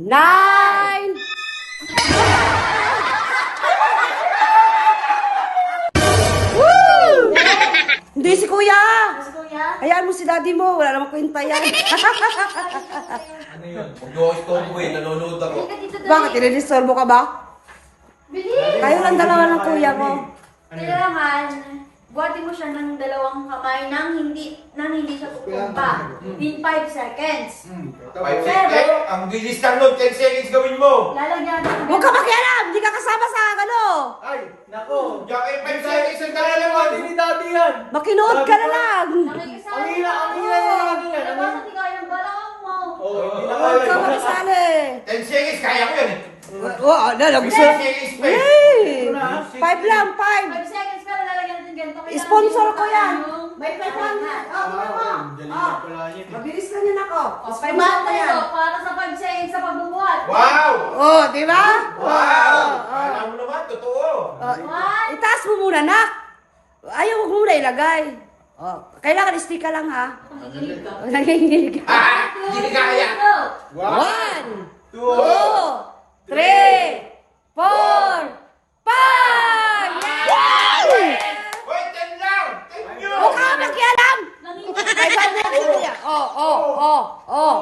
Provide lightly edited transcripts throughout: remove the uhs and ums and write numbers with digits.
9. Woo! Hindi si Kuya. Hayaan mo si daddy mo. Wala namang kwenta yan. Ano yun? Huwag niyo ako istorbo eh. Nanonood ako. Bakit? Iniresolve ka ba? Kayo lang dalawa ng kuya mo. Kailangan, buhatin mo siya ng dalawang kamay nang hindi siya pupunta. In 5 seconds. 5 seconds? Ang bilis lang nun. 10 seconds gawin mo. Lalagyan mo. Huwag ka makialam! Hindi ka kasama sa ano! Ay, nako. Diyan kayo 5 seconds ang dalawa. Hindi ni Daddy yan. Makinood ka na lang! Ang hila na yan. Bakit di kaya ng balakang mo? Oh, hindi na Huwag ka kaya. makisali! 10 seconds, kaya ko yan eh. Oo, ano, gusto. 10 seconds pa eh. Hey! 5 lang, 5! 5 seconds pero lalagyan natin ganito. Kailangan Sponsor ko din yan. yung- May 500. Oh, tingnan mo. Dali Oh, na pala yun. mabilis na yan ako. O, 5 5 na yan. para sa 5 seconds sa pagbubuhat. Wow! Oh, di ba? Wow! Oh, Alam mo naman, totoo. oh. Itaas mo muna, nak. Ayaw, huwag muna ilagay. Oh, kailangan stick ka lang, ha? Nanginginig ka. Nanginginig ka. Ah! Hindi kaya. Go! 1, 2, 2, 3, 4, 5! Yay! Hoy, 10 lang! 10 nyo! Huwag ka makialam! Nanginginig. 500 yan. Oh.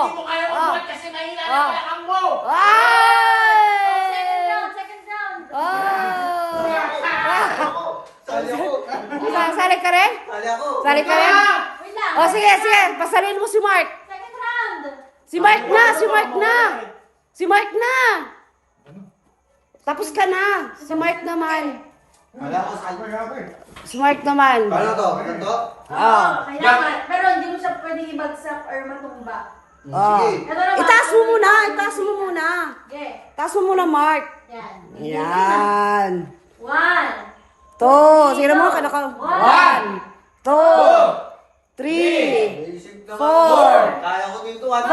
Hindi mo kaya umat kasi mahina na palakang mo. Ay! Second round. Oh! Sali ako. Sali ka rin? Sali ako. Sali ka rin? Wait lang. Oh, sige. Pasalin mo si Mark. Second round. Si Mark na. Tapos ka na. Si Mark naman. Wala ako, sali ako eh. Si Mark naman. Paano to? Ganito? Oh. Kailangan. Pero hindi mo siya pwedeng ibagsak or matumba. Oh. Sige. Ito naman. Itaas mo muna. Okay. Taas mo muna, Mark. Yan. Yan. 1. Two. Sige mo, kanaka. 1, 2, 3, Basic naman. 4, Kaya ko dito. 5.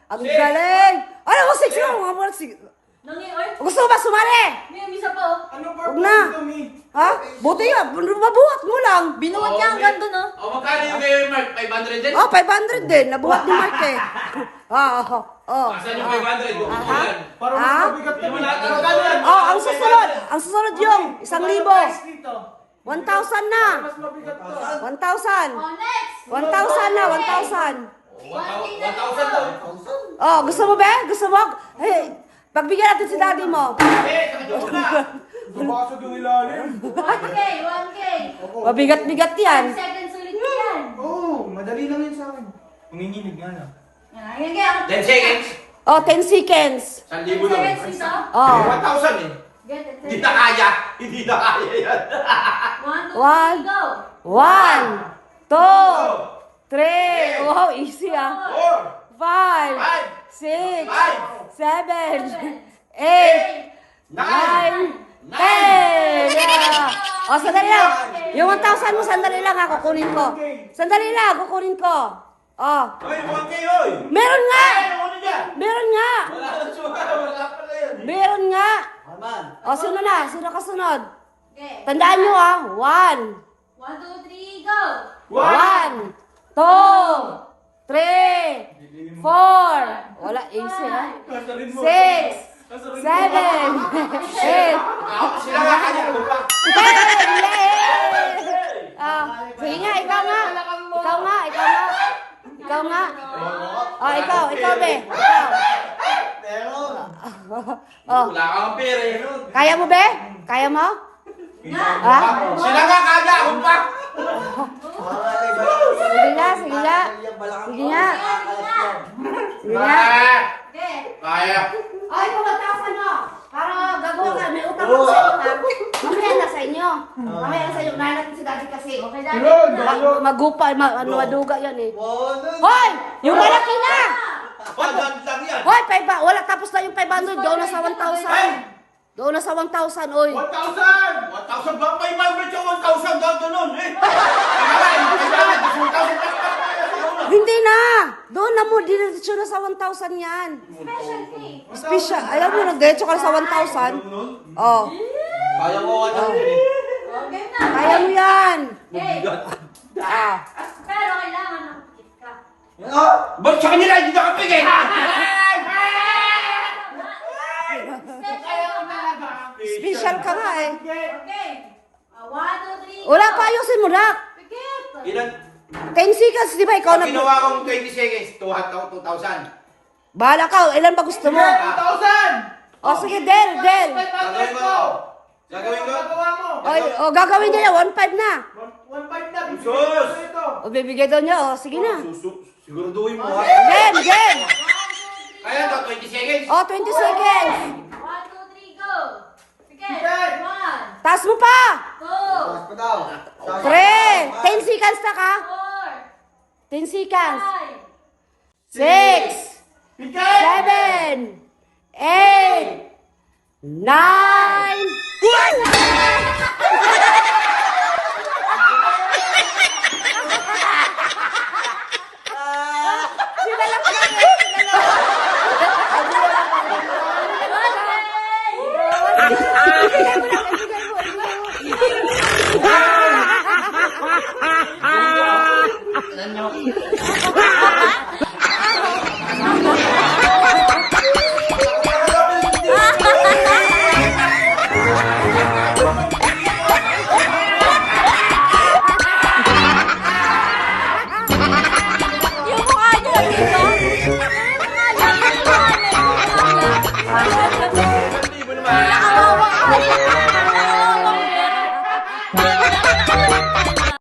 Ang galing. Ano mo, 6 lang. Mga mga 6. Oy. Gusto mo ba sumali? May umisa pa oh. Ano Huwag na. Ha? Buti yan. Mabuhat mo lang. Binuhat niya hanggang doon oh. O, magkano yung kay Mark? 500 din? Oh, 500 din. Nabuhat ni Mark eh. Asan yung 500? Yung yan. Para Ah? mas mabigat Hindi mo kami. lahat ano yan? Oh, ang susunod. Ang susunod yung 1,000. 1,000 na. Mas mabigat to. 1,000. Oh, next. 1,000 na. 1,000. 1,000 daw. Oh, gusto mo ba? Gusto mo? Hey, pagbigyan natin si daddy mo. Eh, sakit yung una. Nabasag yung ilalim. 1K. Mabigat-bigat 5 yan. seconds ulit yan. Oo, madali lang yun sa akin. Manginginig nga na. Yan kaya. 10 seconds. Oh, 10 seconds. 1,000 10 daw. seconds dito. Oh. 1,000 eh. Get it. Hindi na kaya. Hindi na kaya yan. 1, 2, One. 3, go. 1, 2, 3. Wow, easy ah. 4, 5, 6, 7, 8, 9, 10. Yeah. O, sandali lang. Yung 1,000 mo, sandali lang ha, kukunin ko. Sandali lang, kukunin ko. Oh. Hoy, 1K hoy. Meron nga! Ay, ano niya? Meron nga! Wala na siya. Wala pala yun. Meron nga! Aman. O, sino na? Sino kasunod? Okay. Tandaan nyo ah. 1, 1, 2, 3, go. 1, 2, 3, 4. Wala, easy ha. 6, 7, 8, Sila nga kanya. 10. Sige nga, ikaw nga. Ikaw nga. Oh, ikaw be. Ikaw. Meron. Oh, Wala kang pera eh. kaya mo be? Kaya mo? Ha? Sila nga kaya. Ako pa. Sige nga. Sige nga. Sige nga. Okay. Kaya. Ay, kung magtasan nyo. Para gagawa ka. May utang ako sa inyo ha. Mamaya na sa inyo. Mamaya na sa inyo. Unahin natin si daddy kasi. Okay, dahil. Magupa, maduga yan eh. Hoy! Yung malaki na! Pagdan lang yan. Hoy, wala tapos na yung 500. Doon na sa 1,000. Doon na sa 1,000, oy. 1,000! 1,000 ba? 500 yung 1,000 daw doon eh. Kailangan, 1,000. Hindi na! Doon na mo, diretso na sa 1,000 yan. Special cake. Special, alam mo, nagdiretso ka na sa 1,000. Oh, Kaya mo 100 eh. Okay na. kaya mo yan. Okay. Ah. Pero kailangan nakapikit ka. Ba't sa kanila hindi nakapigil? Special ka nga eh. Okay. 1, 2, 3, Wala pa, ayusin mo na. Pikit. Ilan? 10 seconds, di ba? Ikaw Pag na. ginawa kong 20 seconds, 2,000. Bahala ka, ilan ba gusto mo? 2,000! O sige, Del. Gagawin ko. Gagawin ko. Gagawa mo. O gagawin niya yan, 1.5 na. 1.5 na. Sus! Ito. O bibigay daw niya, o sige na. Siguraduhin mo ha. Game. Kaya to, 20 seconds. O, 20 seconds. 1, 2, 3, go. Pikit. Pikit. 1, Taas mo pa. 2, 3. 10 seconds na ka. 4, 10 seconds. 5, 6, Pikit! 7, 8, 9.